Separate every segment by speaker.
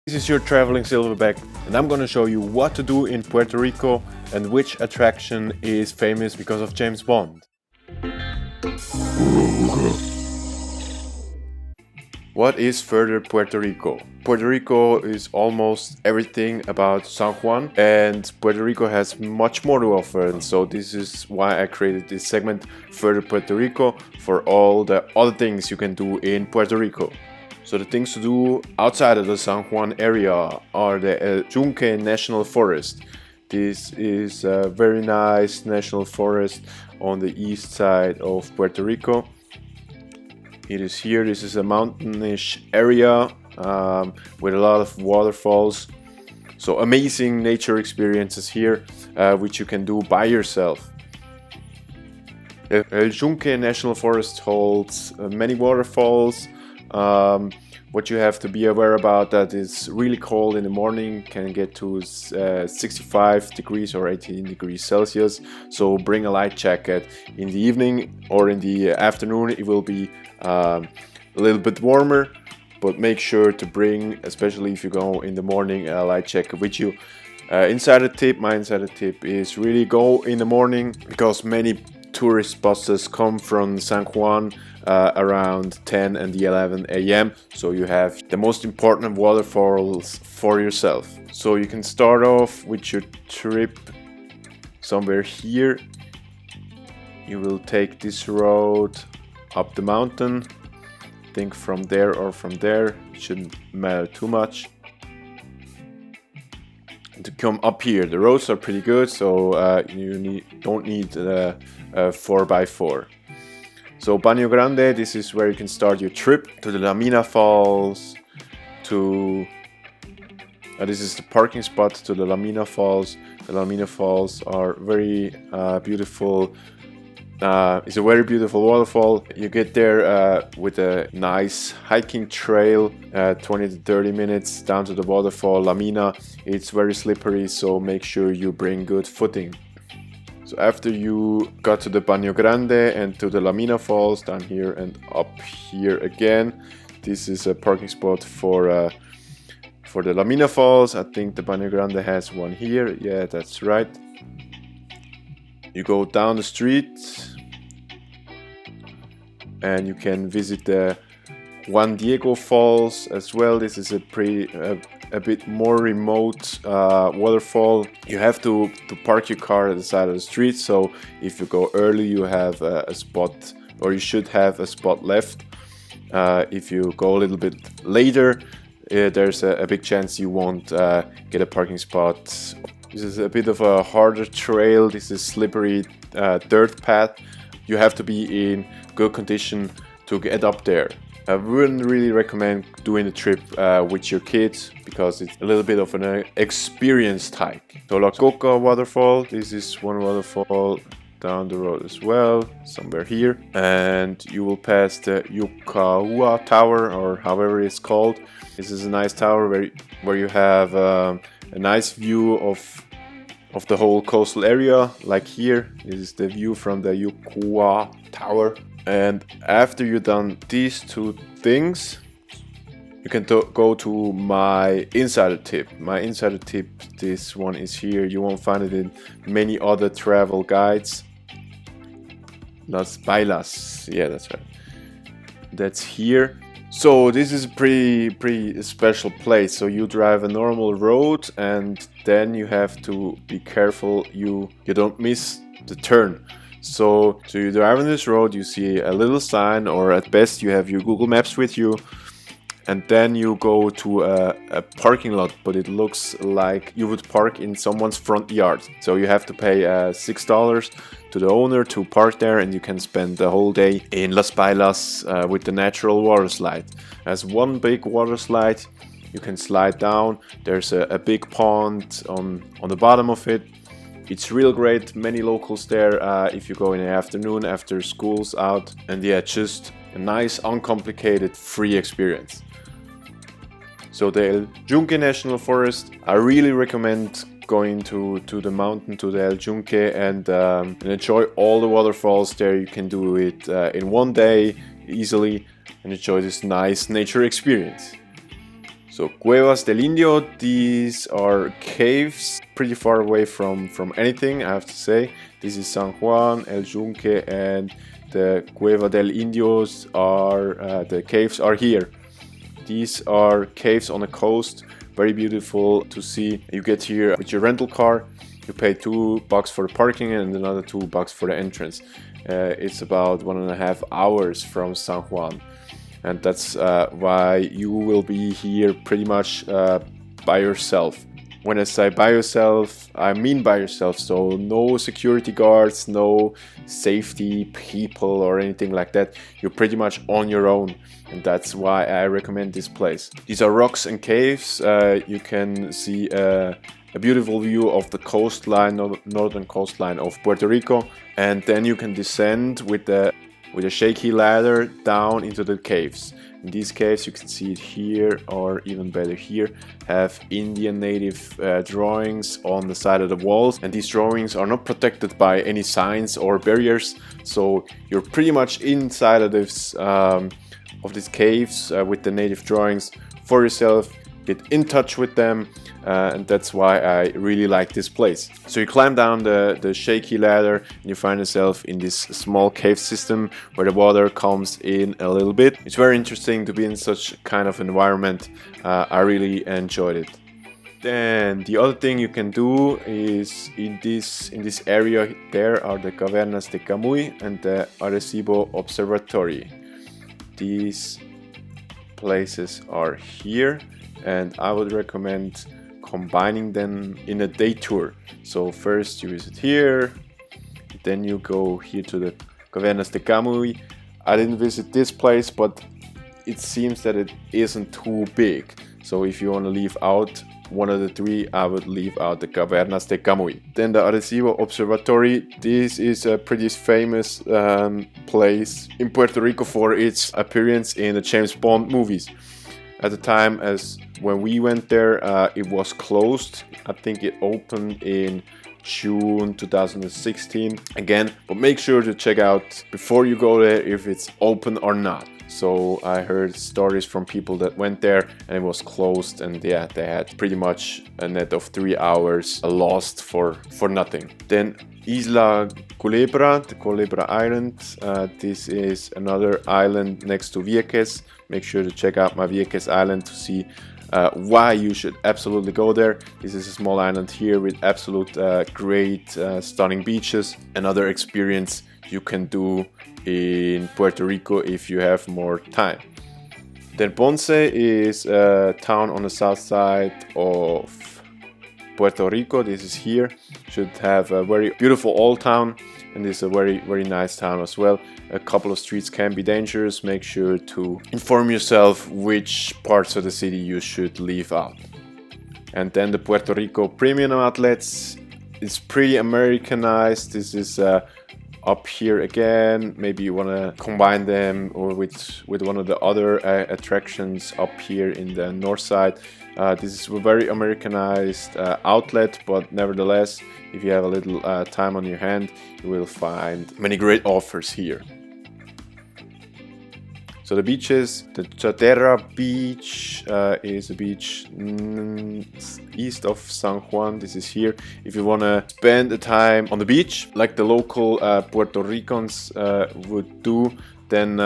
Speaker 1: This is your traveling Silverback, and I'm gonna show you what to do in Puerto Rico and which attraction is famous because of James Bond. What is Further Puerto Rico? Puerto Rico is almost everything about San Juan, and Puerto Rico has much more to offer, and so this is why I created this segment, Further Puerto Rico, for all the other things you can do in Puerto Rico. So the things to do outside of the San Juan area are the Yunque National Forest. This is a very nice national forest on the east side of Puerto Rico. It is here. This is a mountainish area with a lot of waterfalls. So amazing nature experiences here, which you can do by yourself. The Yunque National Forest holds many waterfalls. What you have to be aware about that is really cold in the morning, can get to 65 degrees or 18 degrees Celsius, so bring a light jacket. In the evening or in the afternoon it will be a little bit warmer, but make sure to bring, especially if you go in the morning, a light jacket with you. My insider tip is really go in the morning, because many tourist buses come from San Juan around 10 and 11 a.m. So you have the most important waterfalls for yourself. So you can start off with your trip somewhere here. You will take this road up the mountain. I think from there or from there, it shouldn't matter too much. To come up here, the roads are pretty good, so you don't need a 4x4. So Baño Grande, this is where you can start your trip to the La Mina Falls. This is the parking spot to the La Mina Falls. The La Mina Falls are very beautiful. It's a very beautiful waterfall. You get there with a nice hiking trail, 20 to 30 minutes down to the waterfall La Mina. It's very slippery, so make sure you bring good footing. So after you got to the Baño Grande and to the La Mina Falls, down here and up here again, this is a parking spot for the La Mina Falls. I think the Baño Grande has one here. Yeah, that's right. You go down the street and you can visit the Juan Diego Falls as well. This is a bit more remote waterfall. You have to park your car at the side of the street, so if you go early you have a spot, or you should have a spot left. If you go a little bit later, there's a big chance you won't get a parking spot. This is a bit of a harder trail. This is slippery dirt path. You have to be in good condition to get up there. I wouldn't really recommend doing the trip with your kids, because it's a little bit of an experienced hike. So La Coca waterfall, this is one waterfall down the road as well, somewhere here. And you will pass the Yucahua Tower, or however it's called. This is a nice tower where you have a nice view of the whole coastal area, like here. This is the view from the Yucahua Tower. And after you've done these two things, you can go to my insider tip. My insider tip, this one is here. You won't find it in many other travel guides. Las Bailas, yeah, that's right. That's here. So this is a pretty special place. So you drive a normal road, and then you have to be careful you don't miss the turn. So you drive on this road, you see a little sign, or at best you have your Google Maps with you, and then you go to a parking lot, but it looks like you would park in someone's front yard. So you have to pay $6 to the owner to park there, and you can spend the whole day in Las Bailas with the natural water slide. There's one big water slide, you can slide down. There's a big pond on the bottom of it. It's real great, many locals there if you go in the afternoon after school's out. And yeah, just a nice, uncomplicated, free experience. So the Yunque National Forest, I really recommend going to the mountain, to the El Yunque, and enjoy all the waterfalls there. You can do it in one day easily and enjoy this nice nature experience. So Cuvas del Indio, these are caves pretty far away from anything, I have to say. This is San Juan, El Yunque, and the Cueva del Indios are, the caves are here. These are caves on the coast, very beautiful to see. You get here with your rental car, you pay $2 for the parking and another $2 for the entrance. It's about 1.5 hours from San Juan. And that's why you will be here pretty much by yourself. When I say by yourself, I mean by yourself. So no security guards, no safety people or anything like that. You're pretty much on your own. And that's why I recommend this place. These are rocks and caves. You can see a beautiful view of the coastline, northern coastline of Puerto Rico. And then you can descend with a shaky ladder down into the caves. In these caves, you can see it here, or even better here, have Indian native drawings on the side of the walls. And these drawings are not protected by any signs or barriers. So you're pretty much inside of these caves with the native drawings for yourself. Get in touch with them, and that's why I really like this place. So you climb down the shaky ladder and you find yourself in this small cave system where the water comes in a little bit. It's very interesting to be in such kind of environment. I really enjoyed it. Then the other thing you can do is in this area there are the Cavernas de Camuy and the Arecibo Observatory. These places are here. And I would recommend combining them in a day tour. So first you visit here, then you go here to the Cavernas de Camuy. I didn't visit this place, but it seems that it isn't too big. So if you want to leave out one of the three, I would leave out the Cavernas de Camuy. Then the Arecibo Observatory. This is a pretty famous place in Puerto Rico for its appearance in the James Bond movies. At the time as when we went there, it was closed. I think it opened in June 2016 again, but make sure to check out before you go there if it's open or not. So I heard stories from people that went there and it was closed, and yeah, they had pretty much a net of 3 hours lost for nothing. Then Isla Culebra, the Culebra Island. This is another island next to Vieques. Make sure to check out my Vieques Island to see why you should absolutely go there. This is a small island here with absolute great stunning beaches. Another experience you can do in Puerto Rico if you have more time. Then Ponce is a town on the south side of Puerto Rico. This is here. Should have a very beautiful old town, and this is a very nice town as well. A couple of streets can be dangerous. Make sure to inform yourself which parts of the city you should leave out. And then the Puerto Rico Premium Outlets is pretty Americanized. This is up here again. Maybe you want to combine them or with one of the other attractions up here in the north side. This is a very Americanized outlet, but nevertheless, if you have a little time on your hand, you will find many great offers here. So the beaches, the Chaterra Beach is a beach east of San Juan. This is here. If you want to spend the time on the beach, like the local Puerto Ricans would do, then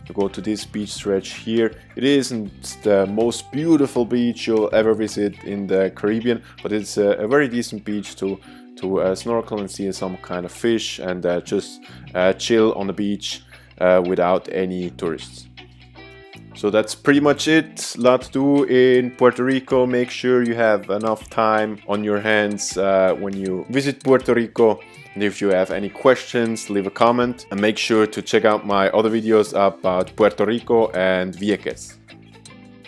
Speaker 1: you go to this beach stretch here. It isn't the most beautiful beach you'll ever visit in the Caribbean, but it's a very decent beach to snorkel and see some kind of fish and just chill on the beach without any tourists. So that's pretty much it. A lot to do in Puerto Rico. Make sure you have enough time on your hands when you visit Puerto Rico. And if you have any questions, leave a comment. And make sure to check out my other videos about Puerto Rico and Vieques.